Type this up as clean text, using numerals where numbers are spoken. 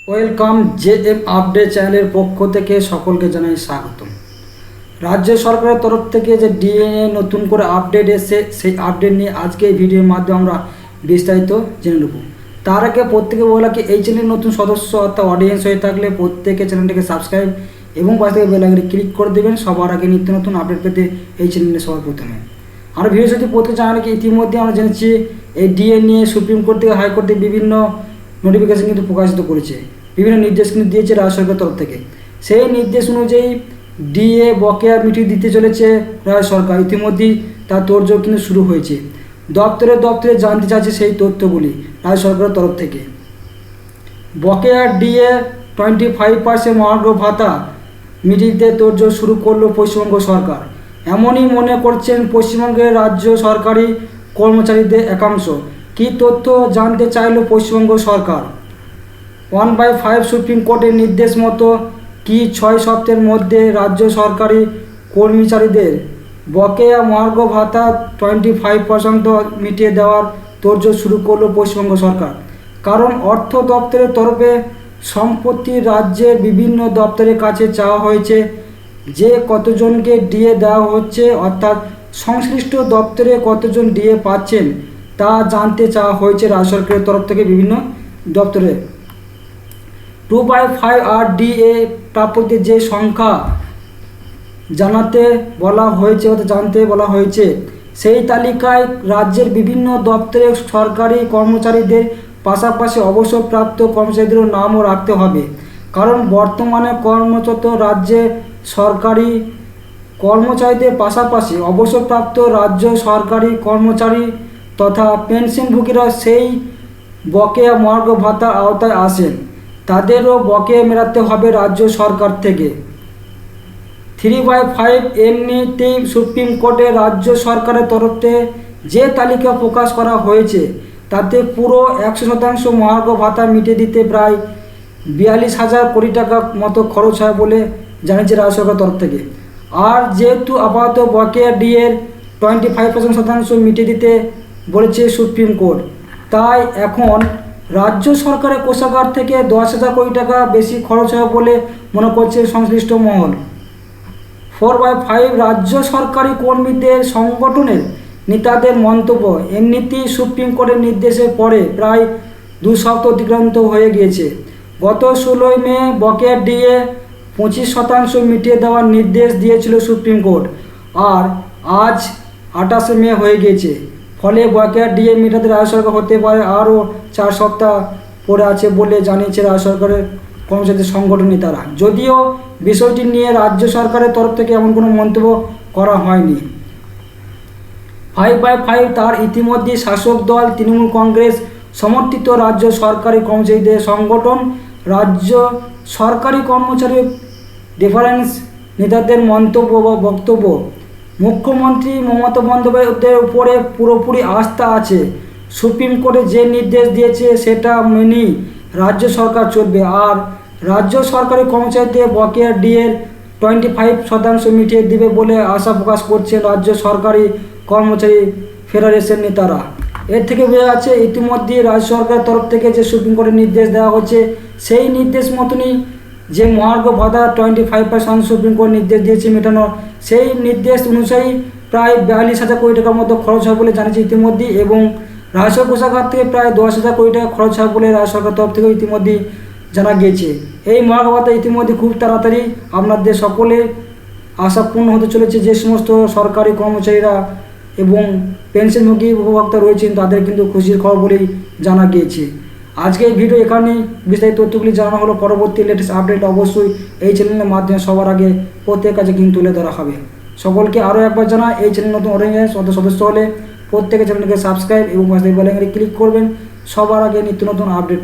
Welcome JM update চ্যানেলের পক্ষ থেকে সকলকে জানাই স্বাগতম। রাজ্য সরকারের তরফ থেকে যে ডিএনএ নতুন করে আপডেট এসেছে, সেই আপডেট নিয়ে আজকে এই ভিডিওর মাধ্যমে আমরা বিস্তারিত জেনে নেব। তার আগে প্রত্যেকে বলা কি এই চ্যানেলের নতুন সদস্য অর্থাৎ অডিয়েন্স হয়ে থাকলে প্রত্যেকে চ্যানেলটাকে সাবস্ক্রাইব এবং পাশে থেকে বেল আইকনে ক্লিক করে দেবেন সবার আগে নিত্য নতুন আপডেট পেতে এই চ্যানেলে সবার প্রথমে। আর ভিডিও যদি প্রত্যেকে জানালে কি ইতিমধ্যে আমরা জেনেছি এই ডিএনএ নিয়ে সুপ্রিম কোর্ট থেকে হাইকোর্টে বিভিন্ন নোটিফিকেশন কিন্তু প্রকাশিত করেছে, বিভিন্ন নির্দেশ কিন্তু দিয়েছে রাজ্য সরকারের তরফ থেকে। সেই নির্দেশ অনুযায়ী ডিএ বকেয়া মিটিয়ে দিতে চলেছে রাজ্য সরকার। ইতিমধ্যেই তার তোড়জোড় কিন্তু শুরু হয়েছে। দপ্তরে দপ্তরে জানতে চাচ্ছে সেই তথ্যগুলি রাজ্য সরকারের তরফ থেকে। বকেয়া ডিএ 25% মহার্ঘ ভাতা মিটিয়ে দিতে তোড়জোড় শুরু করলো পশ্চিমবঙ্গ সরকার। এমনই মনে করছেন পশ্চিমবঙ্গের রাজ্য সরকারি কর্মচারীদের একাংশ। কী তথ্য জানতে চাইল পশ্চিমবঙ্গ সরকার? 1/5 সুপ্রিম কোর্টের নির্দেশ মতো কি 6 সপ্তাহের মধ্যে রাজ্য সরকারি কর্মচারীদের বকেয়া মহার্ঘ ভাতা 25% মিটিয়ে দেওয়ার তোড়জোড় শুরু করলো পশ্চিমবঙ্গ সরকার। কারণ অর্থ দপ্তরের তরফে সম্প্রতি রাজ্যের বিভিন্ন দপ্তরের কাছে চাওয়া হয়েছে যে কতজনকে ডিএ দেওয়া হচ্ছে, অর্থাৎ সংশ্লিষ্ট দপ্তরে কতজন ডিএ পাচ্ছেন তা জানতে চাওয়া হয়েছে রাজ্য সরকারের তরফ থেকে বিভিন্ন দপ্তরে। 2/5 আর ডিএ প্রাপ্যদের যে সংখ্যা জানতে বলা হয়েছে সেই তালিকায় রাজ্যের বিভিন্ন দপ্তরের সরকারি কর্মচারীদের পাশাপাশি অবসরপ্রাপ্ত কর্মচারীদেরও নামও রাখতে হবে। কারণ বর্তমানে কর্মরত রাজ্যে সরকারি কর্মচারীদের পাশাপাশি অবসরপ্রাপ্ত রাজ্য সরকারি কর্মচারী তথা পেনশনভোগীরা সেই বকেয়া মহার্ঘ ভাতার আওতায় আসেন। তাদেরও বকেয়া মেটাতে হবে রাজ্য সরকার থেকে। 3/5 এমনিতেই সুপ্রিম কোর্টে রাজ্য সরকারের তরফে যে তালিকা প্রকাশ করা হয়েছে তাতে পুরো 100% মহার্ঘ ভাতা মিটিয়ে দিতে প্রায় 42,000 কোটি টাকা মতো খরচ হয় বলে জানিয়েছে রাজ্য সরকারের তরফ থেকে। আর যেহেতু আপাতত বকেয়া ডিএর 25% মিটিয়ে দিতে বলেছে সুপ্রিম কোর্ট, তাই এখন রাজ্য সরকারের কোষাগার থেকে 10,000 কোটি টাকা বেশি খরচ হবে বলে মনে করছে সংশ্লিষ্ট মহল। 4/5 রাজ্য সরকারি কর্মীদের সংগঠনের নেতাদের মন্তব্য, এমনিতেই সুপ্রিম কোর্টের নির্দেশের পরে প্রায় 2 সপ্তাহ অতিক্রান্ত হয়ে গিয়েছে। গত 16 মে বকেয়া ডিএ 25% মিটিয়ে দেওয়ার নির্দেশ দিয়েছিল সুপ্রিম কোর্ট, আর আজ 28 মে হয়ে গিয়েছে। ফলে বকেয়া ডিএ মেটাতে রাজ্য সরকার হতে পারে আরও 4 সপ্তাহ পরে আছে বলে জানিয়েছে রাজ্য সরকারের কর্মচারীদের সংগঠন নেতারা। যদিও বিষয়টি নিয়ে রাজ্য সরকারের তরফ থেকে এমন কোনো মন্তব্য করা হয়নি। 5/5 তার ইতিমধ্যে শাসক দল তৃণমূল কংগ্রেস সমর্থিত রাজ্য সরকারি কর্মচারীদের সংগঠন রাজ্য সরকারি কর্মচারী রেফারেন্স নেতাদের মন্তব্য বা বক্তব্য। মুখ্যমন্ত্রী মমতা বন্দ্যোপাধ্যায়ের উপরে পুরোপুরি আস্থা আছে। সুপ্রিম কোর্টে যে নির্দেশ দিয়েছে সেটা মেনেই রাজ্য সরকার চলবে। আর রাজ্য সরকারি কর্মচারীদের বকেয়া ডিএর 25% মিটিয়ে দেবে বলে আশা প্রকাশ করছে রাজ্য সরকারি কর্মচারী ফেডারেশন নেতারা। এর থেকে বোঝা যাচ্ছে ইতিমধ্যে রাজ্য সরকারের তরফ থেকে যে সুপ্রিম কোর্টের নির্দেশ দেওয়া হচ্ছে সেই নির্দেশ মতনই যে মহার্ঘ ভাতা 25% সুপ্রিম কোর্ট নির্দেশ দিয়েছে মেটানোর, সেই নির্দেশ অনুযায়ী প্রায় 42,000 কোটি টাকার মতো খরচ হয় বলে জানিয়েছে ইতিমধ্যেই। এবং রাজস্ব কোষাগার থেকে প্রায় 10,000 কোটি টাকা খরচ হয় বলে রাজ্য সরকার তরফ থেকে ইতিমধ্যেই জানা গিয়েছে। এই মহার্ঘ ভাতা ইতিমধ্যে খুব তাড়াতাড়ি আপনাদের সকলে আশা পূর্ণ হতে চলেছে। যে সমস্ত সরকারি কর্মচারীরা এবং পেনশনভোগী উপভোক্তা রয়েছেন তাদের কিন্তু খুশির খবর বলেই জানা গিয়েছে। আজকে এই ভিডিও এখানেই বিস্তারিত তথ্যগুলি জানানো হলো। পরবর্তী লেটেস্ট আপডেট অবশ্যই এই চ্যানেলের মাধ্যমে সবার আগে প্রত্যেকের কাছে কিন্তু তুলে ধরা হবে। সকলকে আরও একবার জানা, এই চ্যানেল নতুন অডিয়েন্স সদস্য হলে প্রত্যেকের চ্যানেলকে সাবস্ক্রাইব এবং বেল আইকনে ক্লিক করবেন সবার আগে নিত্য নতুন আপডেট।